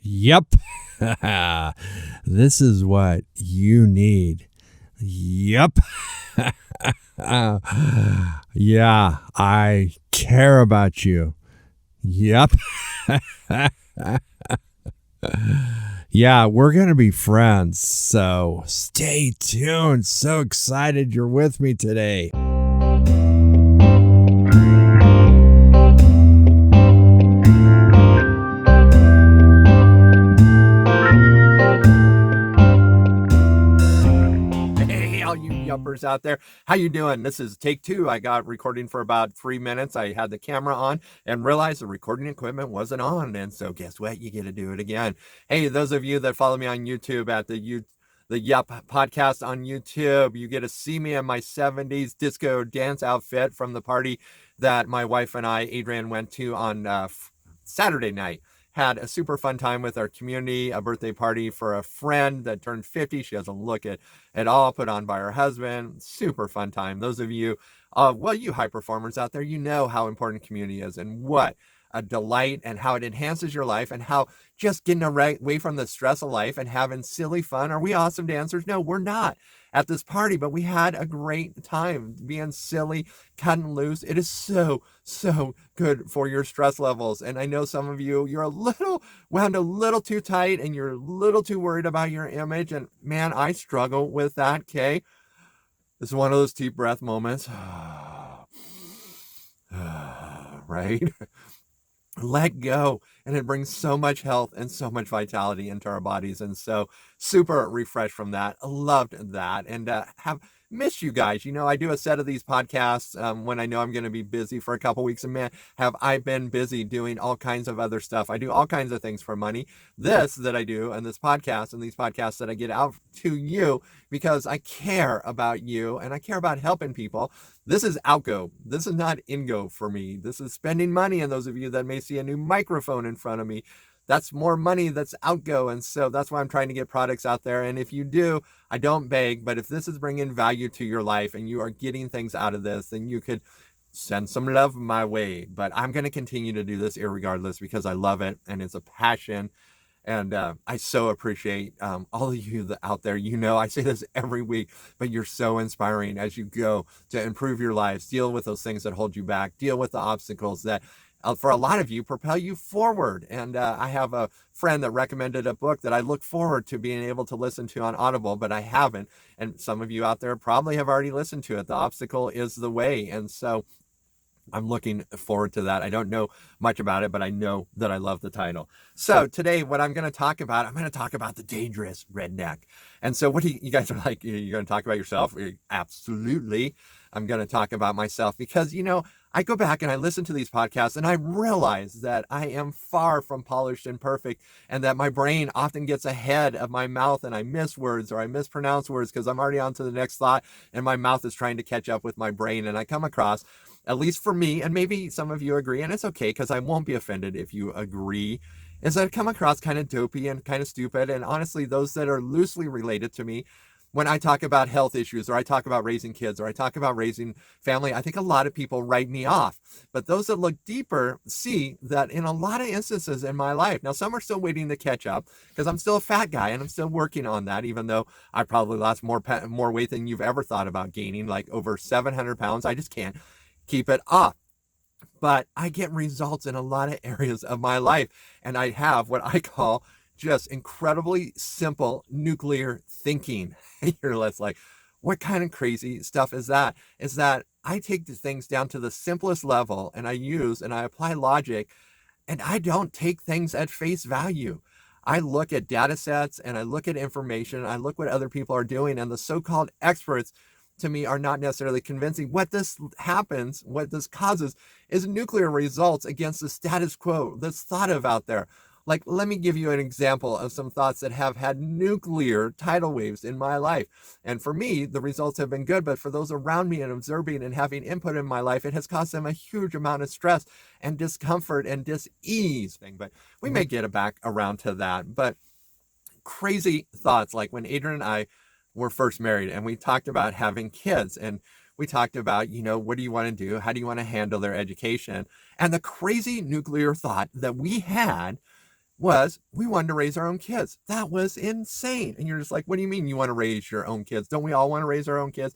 Yep. This is what you need. Yep. Yeah, I care about you. Yep. Yeah, we're going to be friends. So stay tuned. So excited you're with me today. Hey, all you yuppers out there, how you doing? This is take two. I got recording for about 3 minutes. I had the camera on and realized the recording equipment wasn't on. And so guess what? You get to do it again. Hey, those of you that follow me on YouTube at the Yup podcast on YouTube, you get to see me in my 70s disco dance outfit from the party that my wife and I, Adrian, went to on Saturday night. Had a super fun time with our community, a birthday party for a friend that turned 50. She doesn't look it at all, put on by her husband. Super fun time. Those of you, you high performers out there, you know how important community is and what a delight and how it enhances your life and how just getting away from the stress of life and having silly fun. Are we awesome dancers? No, we're not at this party, but we had a great time being silly, cutting loose. It is so good for your stress levels. And I know some of you, you're wound a little too tight and you're a little too worried about your image. And man, I struggle with that. Okay. This is one of those deep breath moments. Right? Let go, and it brings so much health and so much vitality into our bodies. And so super refreshed from that. Loved that, and have missed you guys. You know, I do a set of these podcasts when I know I'm going to be busy for a couple weeks, and man, have I been busy doing all kinds of other stuff. I do all kinds of things for money. This that I do, and this podcast, and these podcasts that I get out to you because I care about you and I care about helping people. This is outgo. This is not ingo for me. This is spending money. And those of you that may see a new microphone in front of me, that's more money that's outgo. And so that's why I'm trying to get products out there. And if you do, I don't beg, but if this is bringing value to your life and you are getting things out of this, then you could send some love my way. But I'm going to continue to do this irregardless because I love it and it's a passion. And I so appreciate all of you out there. You know, I say this every week, but you're so inspiring as you go to improve your lives, deal with those things that hold you back, deal with the obstacles that for a lot of you propel you forward. And I have a friend that recommended a book that I look forward to being able to listen to on Audible, but I haven't. And some of you out there probably have already listened to it. The Obstacle is the Way. And so I'm looking forward to that. I don't know much about it, but I know that I love the title. So today, what I'm going to talk about, I'm going to talk about the dangerous redneck. And so what do you guys are like, you're going to talk about yourself? Absolutely. I'm going to talk about myself because, you know, I go back and I listen to these podcasts and I realize that I am far from polished and perfect and that my brain often gets ahead of my mouth and I miss words or I mispronounce words because I'm already on to the next thought and my mouth is trying to catch up with my brain. And I come across, at least for me, and maybe some of you agree, and it's okay because I won't be offended if you agree, is that I come across kind of dopey and kind of stupid. And honestly, those that are loosely related to me, when I talk about health issues or I talk about raising kids or I talk about raising family, I think a lot of people write me off. But those that look deeper see that in a lot of instances in my life, now some are still waiting to catch up because I'm still a fat guy and I'm still working on that, even though I probably lost more weight than you've ever thought about gaining, like over 700 pounds. I just can't keep it off. But I get results in a lot of areas of my life. And I have what I call just incredibly simple nuclear thinking. You're less like, what kind of crazy stuff is that? Is that I take the things down to the simplest level and I use and I apply logic and I don't take things at face value. I look at data sets and I look at information. I look what other people are doing and the so-called experts to me are not necessarily convincing. What this causes is nuclear results against the status quo that's thought of out there. Like, let me give you an example of some thoughts that have had nuclear tidal waves in my life. And for me, the results have been good, but for those around me and observing and having input in my life, it has caused them a huge amount of stress and discomfort and dis-ease. But we may get back around to that. But crazy thoughts, like when Adrian and I were first married and we talked about having kids and we talked about, you know, what do you want to do? How do you want to handle their education? And the crazy nuclear thought that we had was we wanted to raise our own kids. That was insane. And you're just like, what do you mean you want to raise your own kids? Don't we all want to raise our own kids?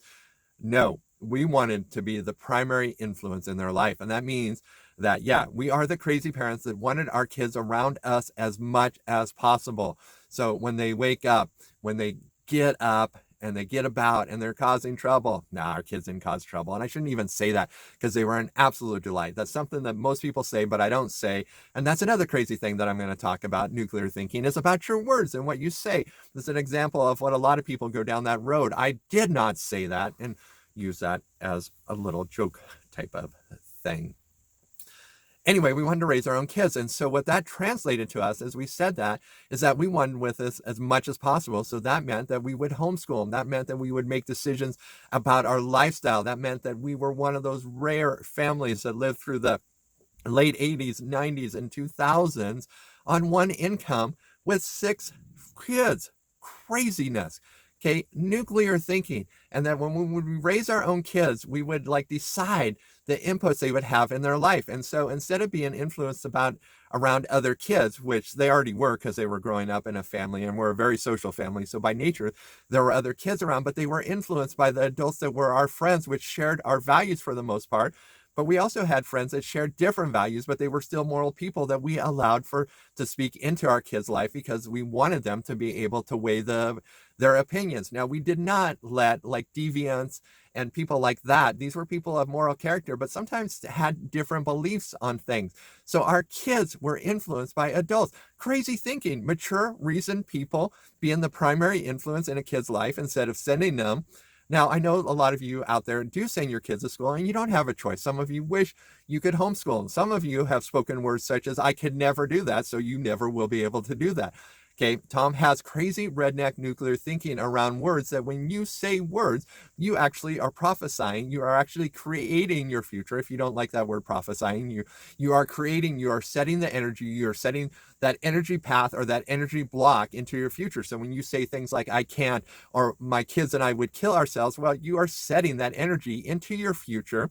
No, we wanted to be the primary influence in their life. And that means that, yeah, we are the crazy parents that wanted our kids around us as much as possible. So when they wake up, when they get up and they get about and they're causing trouble, nah, our kids didn't cause trouble. And I shouldn't even say that because they were an absolute delight. That's something that most people say, but I don't say. And that's another crazy thing that I'm going to talk about. Nuclear thinking is about your words and what you say. This is an example of what a lot of people go down that road. I did not say that. And use that as a little joke type of thing. Anyway, we wanted to raise our own kids. And so what that translated to us as we said that is that we wanted with us as much as possible. So that meant that we would homeschool them. That meant that we would make decisions about our lifestyle. That meant that we were one of those rare families that lived through the late 80s, 90s, and 2000s on one income with 6 kids. Craziness. Okay, nuclear thinking. And that when we raise our own kids, we would like decide the inputs they would have in their life. And so instead of being influenced around other kids, which they already were because they were growing up in a family and we're a very social family. So by nature, there were other kids around, but they were influenced by the adults that were our friends, which shared our values for the most part. But we also had friends that shared different values, but they were still moral people that we allowed to speak into our kids' life because we wanted them to be able to weigh their opinions. Now, we did not let like deviants and people like that. These were people of moral character, but sometimes had different beliefs on things. So our kids were influenced by adults. Crazy thinking, mature, reasoned people being the primary influence in a kid's life instead of sending them. Now, I know a lot of you out there do send your kids to school and you don't have a choice. Some of you wish you could homeschool them. Some of you have spoken words such as, I could never do that, so you never will be able to do that. Okay, Tom has crazy redneck nuclear thinking around words that when you say words, you actually are prophesying. You are actually creating your future. If you don't like that word prophesying, you are creating, you are setting the energy, you are setting that energy path or that energy block into your future. So when you say things like, I can't, or my kids and I would kill ourselves, well, you are setting that energy into your future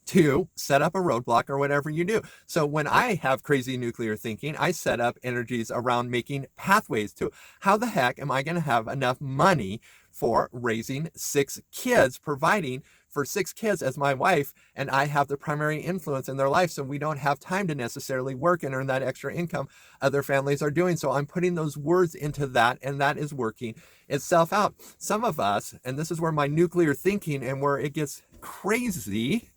to set up a roadblock or whatever you do. So when I have crazy nuclear thinking, I set up energies around making pathways to how the heck am I going to have enough money for raising 6 kids, providing for 6 kids as my wife and I have the primary influence in their life. So we don't have time to necessarily work and earn that extra income other families are doing. So I'm putting those words into that and that is working itself out. Some of us, and this is where my nuclear thinking and where it gets crazy,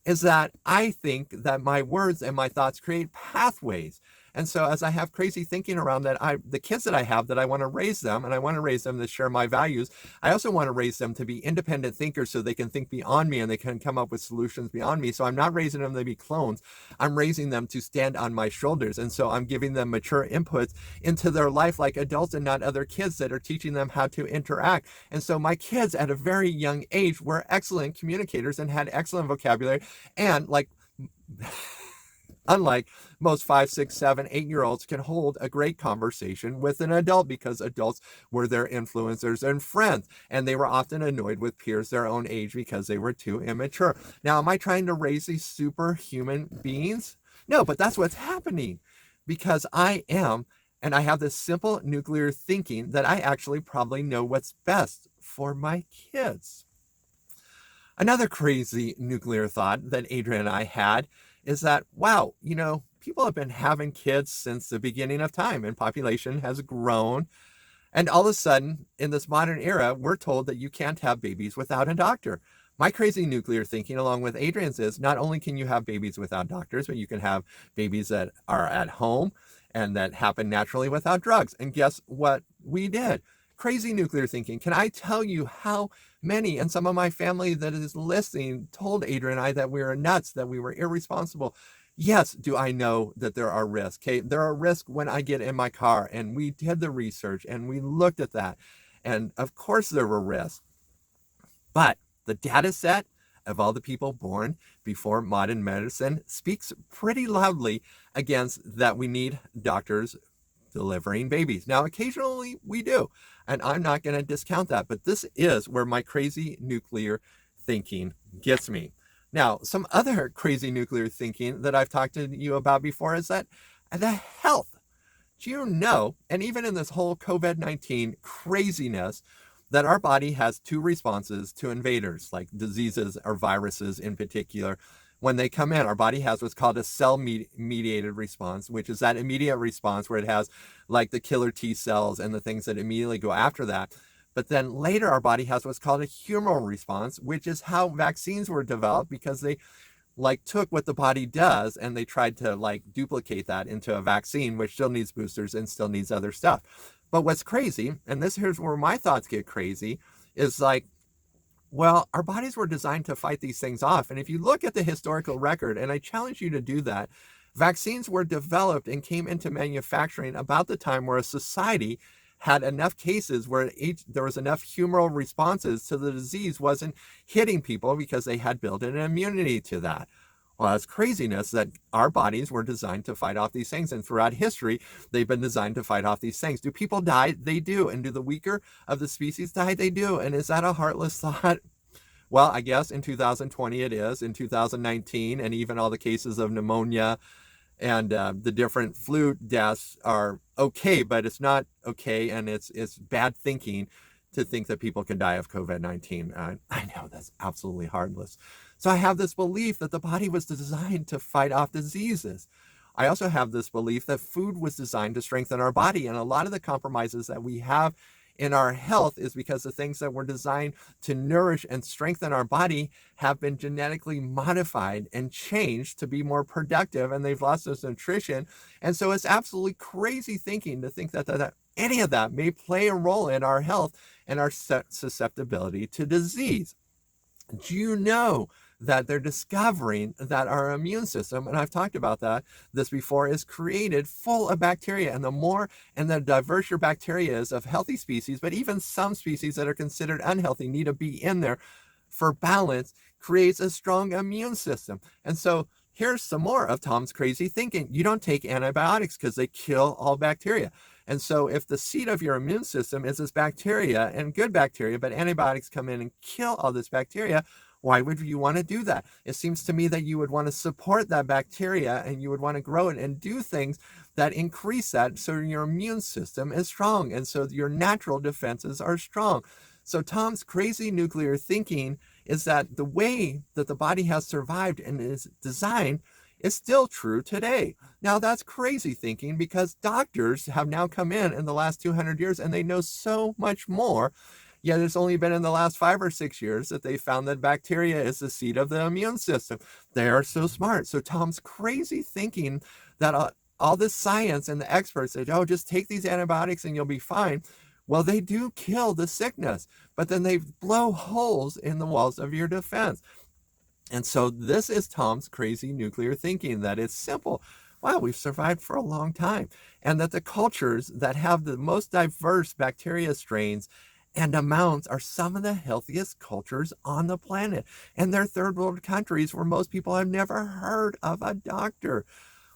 is that I think that my words and my thoughts create pathways. And so as I have crazy thinking around that, the kids that I have, that I want to raise them, and I want to raise them to share my values, I also want to raise them to be independent thinkers so they can think beyond me and they can come up with solutions beyond me. So I'm not raising them to be clones. I'm raising them to stand on my shoulders. And so I'm giving them mature inputs into their life like adults and not other kids that are teaching them how to interact. And so my kids at a very young age were excellent communicators and had excellent vocabulary and like unlike most 5, 6, 7, 8-year-olds can hold a great conversation with an adult because adults were their influencers and friends. And they were often annoyed with peers their own age because they were too immature. Now, am I trying to raise these superhuman beings? No, but that's what's happening because I am, and I have this simple nuclear thinking that I actually probably know what's best for my kids. Another crazy nuclear thought that Adrian and I had is that, wow, people have been having kids since the beginning of time and population has grown. And all of a sudden, in this modern era, we're told that you can't have babies without a doctor. My crazy nuclear thinking, along with Adrian's, is not only can you have babies without doctors, but you can have babies that are at home and that happen naturally without drugs. And guess what we did? Crazy nuclear thinking. Can I tell you how many, and some of my family that is listening told Adrian and I that we were nuts, that we were irresponsible? Yes, do I know that there are risks? Okay, there are risks when I get in my car, and we did the research and we looked at that. And of course there were risks. But the data set of all the people born before modern medicine speaks pretty loudly against that we need doctors delivering babies. Now, occasionally we do, and I'm not going to discount that, but this is where my crazy nuclear thinking gets me. Now, some other crazy nuclear thinking that I've talked to you about before is that the health Do you know, and even in this whole COVID-19 craziness, that our body has two responses to invaders, like diseases or viruses in particular. When they come in, our body has what's called a cell-mediated response, which is that immediate response where it has like the killer T cells and the things that immediately go after that. But then later, our body has what's called a humoral response, which is how vaccines were developed, because they like took what the body does and they tried to like duplicate that into a vaccine, which still needs boosters and still needs other stuff. But what's crazy, and this here's where my thoughts get crazy, is like, well, our bodies were designed to fight these things off. And if you look at the historical record, and I challenge you to do that, vaccines were developed and came into manufacturing about the time where a society had enough cases where there was enough humoral responses to the disease wasn't hitting people because they had built an immunity to that. Well, that's craziness that our bodies were designed to fight off these things. And throughout history, they've been designed to fight off these things. Do people die? They do. And do the weaker of the species die? They do. And is that a heartless thought? Well, I guess in 2020 it is. In 2019, and even all the cases of pneumonia and the different flu deaths are okay, but it's not okay, and it's bad thinking to think that people can die of COVID-19. I know that's absolutely heartless. So I have this belief that the body was designed to fight off diseases. I also have this belief that food was designed to strengthen our body, and a lot of the compromises that we have in our health is because the things that were designed to nourish and strengthen our body have been genetically modified and changed to be more productive, and they've lost this nutrition. And so it's absolutely crazy thinking to think that any of that may play a role in our health and our susceptibility to disease. Do you know that they're discovering that our immune system, and I've talked about this before, is created full of bacteria, and the more and the diverse your bacteria is of healthy species, but even some species that are considered unhealthy need to be in there for balance, creates a strong immune system. And so here's some more of Tom's crazy thinking. You don't take antibiotics because they kill all bacteria. And so if the seat of your immune system is this bacteria and good bacteria, but antibiotics come in and kill all this bacteria, why would you want to do that? It seems to me that you would want to support that bacteria and you would want to grow it and do things that increase that so your immune system is strong and so your natural defenses are strong. So Tom's crazy nuclear thinking is that the way that the body has survived and is designed is still true today. Now that's crazy thinking because doctors have now come in the last 200 years and they know so much more. Yet it's only been in the last 5 or 6 years that they found that bacteria is the seat of the immune system. They are so smart. So Tom's crazy thinking that all this science and the experts say, oh, just take these antibiotics and you'll be fine. Well, they do kill the sickness, but then they blow holes in the walls of your defense. And so this is Tom's crazy nuclear thinking, that it's simple. Wow, we've survived for a long time. And that the cultures that have the most diverse bacteria strains and amounts are some of the healthiest cultures on the planet. And they're third world countries where most people have never heard of a doctor.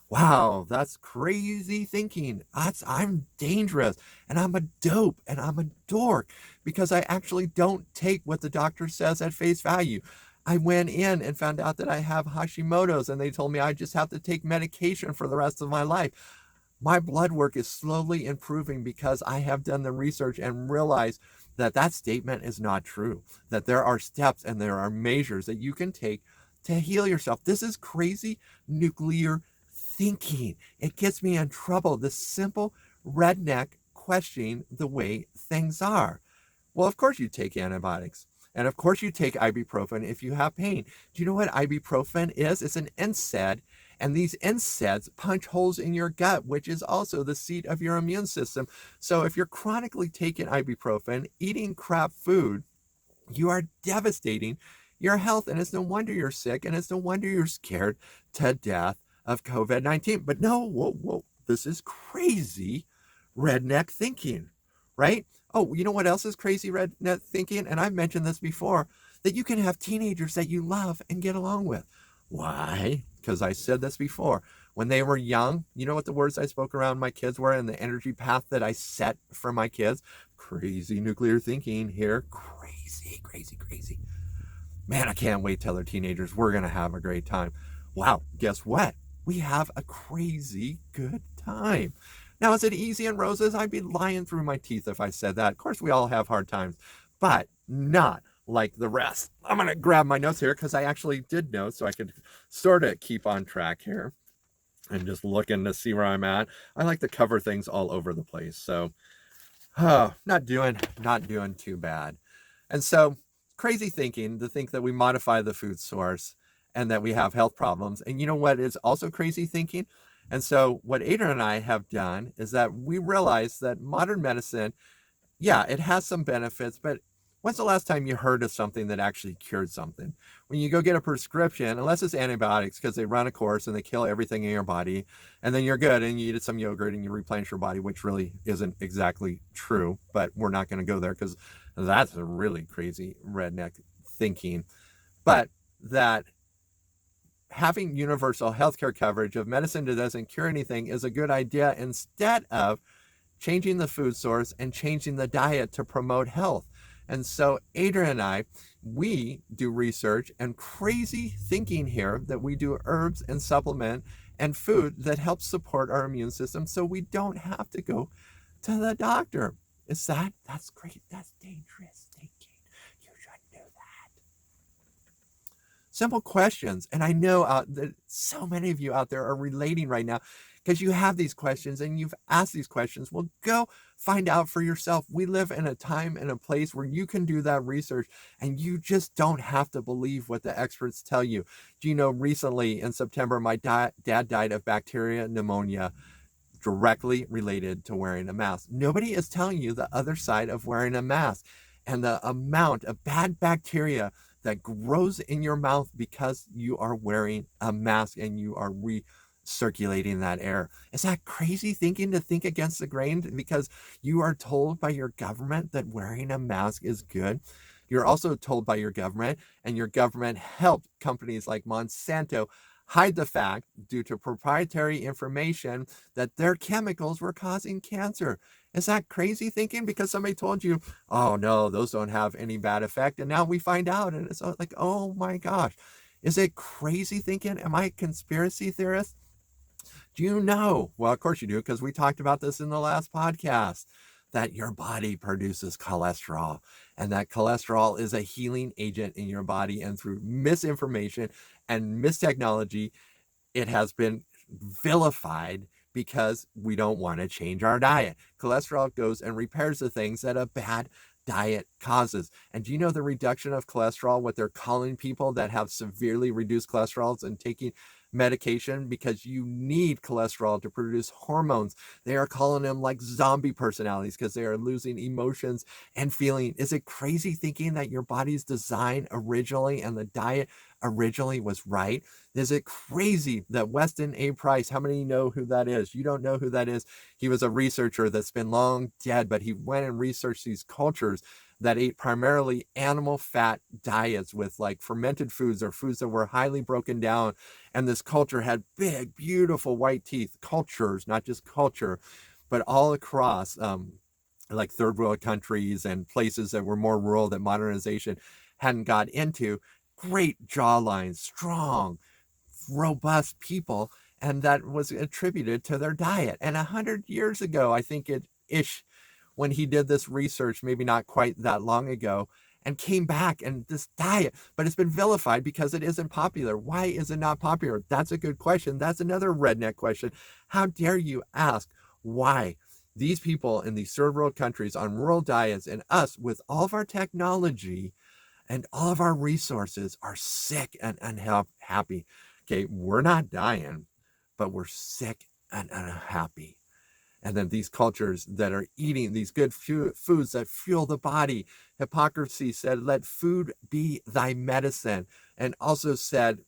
Wow, that's crazy thinking. I'm dangerous and I'm a dope and I'm a dork because I actually don't take what the doctor says at face value. I went in and found out that I have Hashimoto's and they told me I just have to take medication for the rest of my life. My blood work is slowly improving because I have done the research and realized that statement is not true, that there are steps and there are measures that you can take to heal yourself. This is crazy nuclear thinking. It gets me in trouble. This simple redneck questioning the way things are. Well, of course you take antibiotics. And of course you take ibuprofen if you have pain. Do you know what ibuprofen is? It's an NSAID. And these NSAIDs punch holes in your gut, which is also the seat of your immune system. So if you're chronically taking ibuprofen, eating crap food, you are devastating your health. And it's no wonder you're sick. And it's no wonder you're scared to death of COVID-19. But no, whoa, this is crazy redneck thinking, right? Oh, you know what else is crazy redneck thinking? And I've mentioned this before, that you can have teenagers that you love and get along with. Why? Because I said this before. When they were young, you know what the words I spoke around my kids were and the energy path that I set for my kids? Crazy nuclear thinking here. Crazy. Man, I can't wait till they're teenagers. We're going to have a great time. Wow, guess what? We have a crazy good time. Now, is it easy in roses? I'd be lying through my teeth if I said that. Of course, we all have hard times, but not like the rest. I'm going to grab my notes here because I actually did notes so I could sort of keep on track here and just looking to see where I'm at. I like to cover things all over the place. So, not doing too bad. And so, crazy thinking to think that we modify the food source and that we have health problems. And you know what is also crazy thinking? And so, what Adrian and I have done is that we realize that modern medicine, yeah, it has some benefits, but when's the last time you heard of something that actually cured something? When you go get a prescription, unless it's antibiotics, because they run a course and they kill everything in your body, and then you're good and you eat some yogurt and you replenish your body, which really isn't exactly true, but we're not going to go there because that's a really crazy redneck thinking. But that having universal healthcare coverage of medicine that doesn't cure anything is a good idea instead of changing the food source and changing the diet to promote health. And so Adrian and I, we do research and crazy thinking here that we do herbs and supplement and food that helps support our immune system so we don't have to go to the doctor. That's great. That's dangerous thinking. You shouldn't do that. Simple questions. And I know that so many of you out there are relating right now because you have these questions and you've asked these questions. Well, go find out for yourself. We live in a time and a place where you can do that research and you just don't have to believe what the experts tell you. Do you know, recently in September, my dad died of bacteria pneumonia directly related to wearing a mask. Nobody is telling you the other side of wearing a mask and the amount of bad bacteria that grows in your mouth because you are wearing a mask and you are recirculating that air. Is that crazy thinking to think against the grain because you are told by your government that wearing a mask is good? You're also told by your government, and your government helped companies like Monsanto hide the fact, due to proprietary information, that their chemicals were causing cancer. Is that crazy thinking because somebody told you, oh no, those don't have any bad effect? And now we find out, and it's like, oh my gosh. Is it crazy thinking? Am I a conspiracy theorist? Do you know? Well, of course you do, because we talked about this in the last podcast, that your body produces cholesterol, and that cholesterol is a healing agent in your body. And through misinformation and mistechnology, it has been vilified because we don't want to change our diet. Cholesterol goes and repairs the things that a bad diet causes. And do you know the reduction of cholesterol, what they're calling people that have severely reduced cholesterols and taking medication because you need cholesterol to produce hormones? They are calling them like zombie personalities because they are losing emotions and feeling. Is it crazy thinking that your body's design originally and the diet originally was right? Is it crazy that Weston A. Price, how many know who that is? You don't know who that is. He was a researcher that's been long dead, but he went and researched these cultures that ate primarily animal fat diets with like fermented foods or foods that were highly broken down. And this culture had big, beautiful white teeth. Cultures, not just culture, but all across like third world countries and places that were more rural that modernization hadn't got into. Great jawlines, strong, robust people, and that was attributed to their diet. And 100 years ago, I think when he did this research, maybe not quite that long ago, and came back and this diet, but it's been vilified because it isn't popular. Why is it not popular? That's a good question. That's another redneck question. How dare you ask why these people in these third world countries on rural diets and us with all of our technology and all of our resources are sick and unhappy? Okay, we're not dying, but we're sick and unhappy. And then these cultures that are eating these good foods that fuel the body. Hippocrates said, let food be thy medicine. And also said,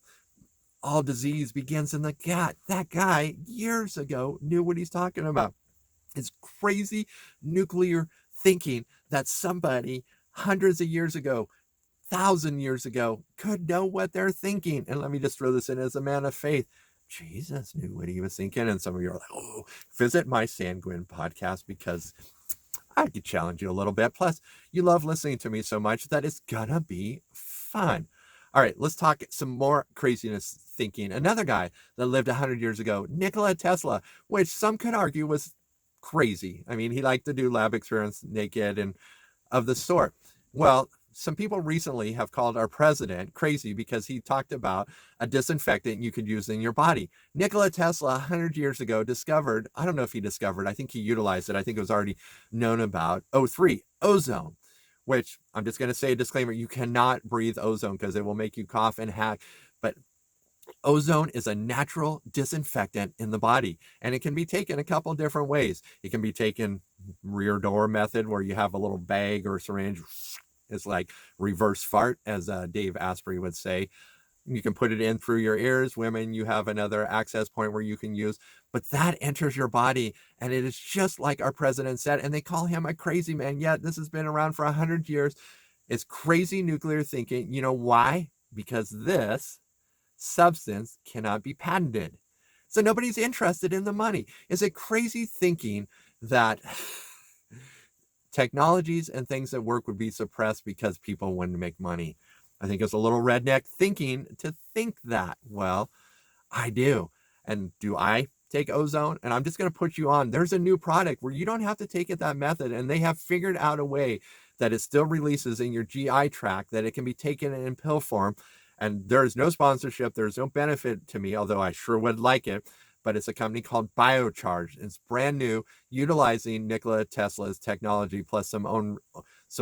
all disease begins in the gut. That guy years ago knew what he's talking about. It's crazy nuclear thinking that somebody hundreds of years ago, 1,000 years ago, could know what they're thinking. And let me just throw this in as a man of faith. Jesus knew what he was thinking. And some of you are like, oh, visit my Sanguine podcast because I could challenge you a little bit. Plus, you love listening to me so much that it's gonna be fun. All right, let's talk some more craziness thinking. Another guy that lived 100 years ago, Nikola Tesla, which some could argue was crazy. I mean, he liked to do lab experiments naked and of the sort. Well, some people recently have called our president crazy because he talked about a disinfectant you could use in your body. Nikola Tesla, 100 years ago, discovered, I don't know if he discovered, I think he utilized it. I think it was already known about O3, ozone, which I'm just going to say a disclaimer, you cannot breathe ozone because it will make you cough and hack. But ozone is a natural disinfectant in the body, and it can be taken a couple different ways. It can be taken rear door method, where you have a little bag or syringe. It's like reverse fart, as Dave Asprey would say. You can put it in through your ears. Women, you have another access point where you can use, but that enters your body, and it is just like our president said, and they call him a crazy man, yet this has been around for 100 years. It's crazy nuclear thinking. You know why? Because this substance cannot be patented. So nobody's interested in the money. Is it crazy thinking that technologies and things that work would be suppressed because people wanted to make money? I think it's a little redneck thinking to think that. Well, I do. And do I take ozone? And I'm just going to put you on. There's a new product where you don't have to take it that method. And they have figured out a way that it still releases in your GI tract, that it can be taken in pill form. And there is no sponsorship. There's no benefit to me, although I sure would like it. But it's a company called Biocharge. It's brand new, utilizing Nikola Tesla's technology plus some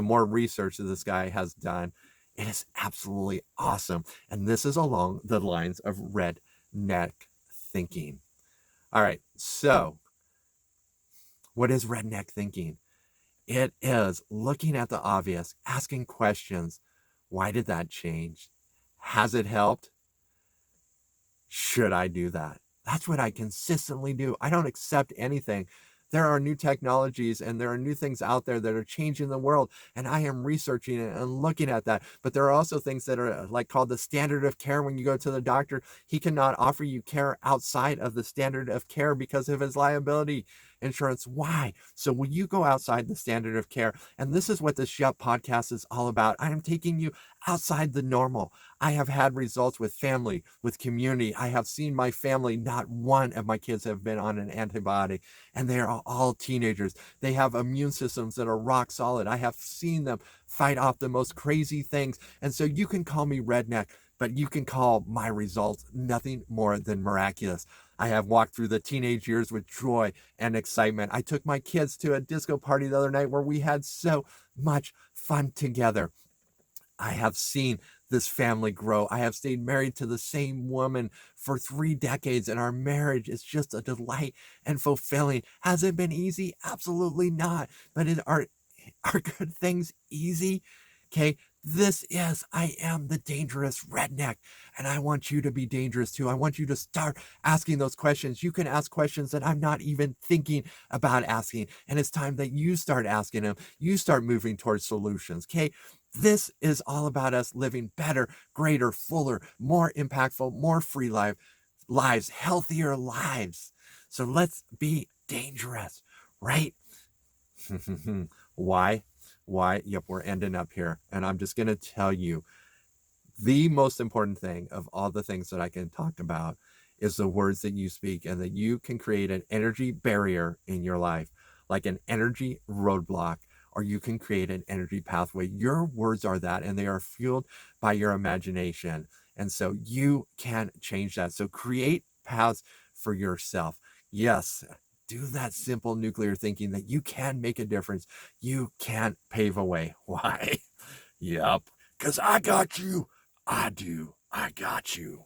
more research that this guy has done. It is absolutely awesome. And this is along the lines of redneck thinking. All right, so what is redneck thinking? It is looking at the obvious, asking questions. Why did that change? Has it helped? Should I do that? That's what I consistently do. I don't accept anything. There are new technologies and there are new things out there that are changing the world, and I am researching it and looking at that. But there are also things that are like called the standard of care. When you go to the doctor, he cannot offer you care outside of the standard of care because of his liability insurance. Why? So when you go outside the standard of care, and this is what this Yup podcast is all about, I am taking you outside the normal. I have had results with family, with community. I have seen my family, not one of my kids have been on an antibiotic, and they are all teenagers. They have immune systems that are rock solid. I have seen them fight off the most crazy things. And so you can call me redneck, but you can call my results nothing more than miraculous. I have walked through the teenage years with joy and excitement. I took my kids to a disco party the other night where we had so much fun together. I have seen this family grow. I have stayed married to the same woman for 3 decades, and our marriage is just a delight and fulfilling. Has it been easy? Absolutely not. But are good things easy? Okay, I am the dangerous redneck, and I want you to be dangerous too. I want you to start asking those questions. You can ask questions that I'm not even thinking about asking, and it's time that you start asking them. You start moving towards solutions, okay? This is all about us living better, greater, fuller, more impactful, more free lives, healthier lives. So let's be dangerous, right? Why? Yep, we're ending up here. And I'm just going to tell you, the most important thing of all the things that I can talk about is the words that you speak, and that you can create an energy barrier in your life, like an energy roadblock, or you can create an energy pathway. Your words are that, and they are fueled by your imagination. And so you can change that. So create paths for yourself. Yes, do that simple nuclear thinking that you can make a difference. You can pave a way. Why? Yep, because I got you. I do. I got you.